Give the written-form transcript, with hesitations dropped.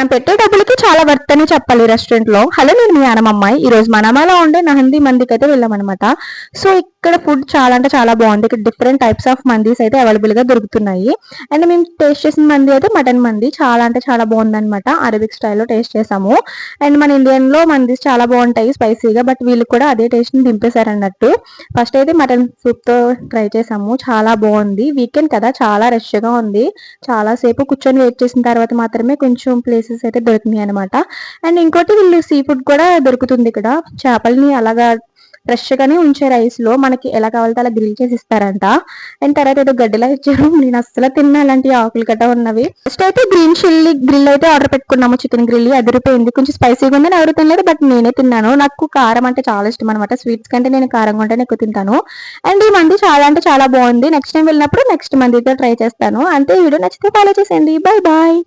మనం పెట్టే డబ్బులకి చాలా వర్త్ అని చెప్పాలి రెస్టారెంట్ లో. హలో, నేను మీ అమ్మాయి. ఈ రోజు మనమలో ఉండే నహంది మందికి అయితే వెళ్ళామన్నమాట. సో ఇక్కడ ఫుడ్ చాలా అంటే చాలా బాగుంది. ఇక్కడ డిఫరెంట్ టైప్స్ ఆఫ్ మందీస్ అయితే అవైలబుల్ గా దొరుకుతున్నాయి. అండ్ మేము టేస్ట్ చేసిన మంది అయితే మటన్ మంది చాలా అంటే చాలా బాగుంది అనమాట. అరబిక్ స్టైల్లో టేస్ట్ చేసాము. అండ్ మన ఇండియన్ లో మందీస్ చాలా బాగుంటాయి స్పైసీగా, బట్ వీళ్ళు కూడా అదే టేస్ట్ ని దింపేశారు అన్నట్టు. ఫస్ట్ అయితే మటన్ సూప్ తో ట్రై చేసాము, చాలా బాగుంది. వీకెండ్ కదా, చాలా రష్ గా ఉంది. చాలా సేపు కూర్చొని వెయిట్ చేసిన తర్వాత మాత్రమే కొంచెం ప్లేసెస్ అయితే దొరికినాయి అనమాట. అండ్ ఇంకోటి వీళ్ళు సీ ఫుడ్ కూడా దొరుకుతుంది ఇక్కడ. చేపల్ని అలాగా ఫ్రెష్ గానే ఉంచే రైస్ లో మనకి ఎలా కావాలంటే అలా గ్రిల్ చేసి ఇస్తారంట. అండ్ తర్వాత ఏదో గడ్డిలా ఇచ్చారు, నేను అస్సలు తిన్నా అలాంటి ఆకులు గట్ట ఉన్నవి. ఫస్ట్ అయితే గ్రీన్ చిల్లీ గ్రిల్ అయితే ఆర్డర్ పెట్టుకున్నాము, చికెన్ గ్రిల్. అదిరిపోయింది, కొంచెం స్పైసీగా ఉందని ఎవరు తినలేదు, బట్ నేనే తిన్నాను. నాకు కారం అంటే చాలా ఇష్టం అనమాట. స్వీట్స్ కంటే నేను కారంగా ఉంటేనే ఎక్కువ తింటాను. అండ్ ఈ మంది చాలా అంటే చాలా బాగుంది. నెక్స్ట్ టైం వెళ్ళినప్పుడు నెక్స్ట్ మందితో ట్రై చేస్తాను. అంతే. వీడియో నచ్చితే ఫాలో చేసేయండి. Bye bye.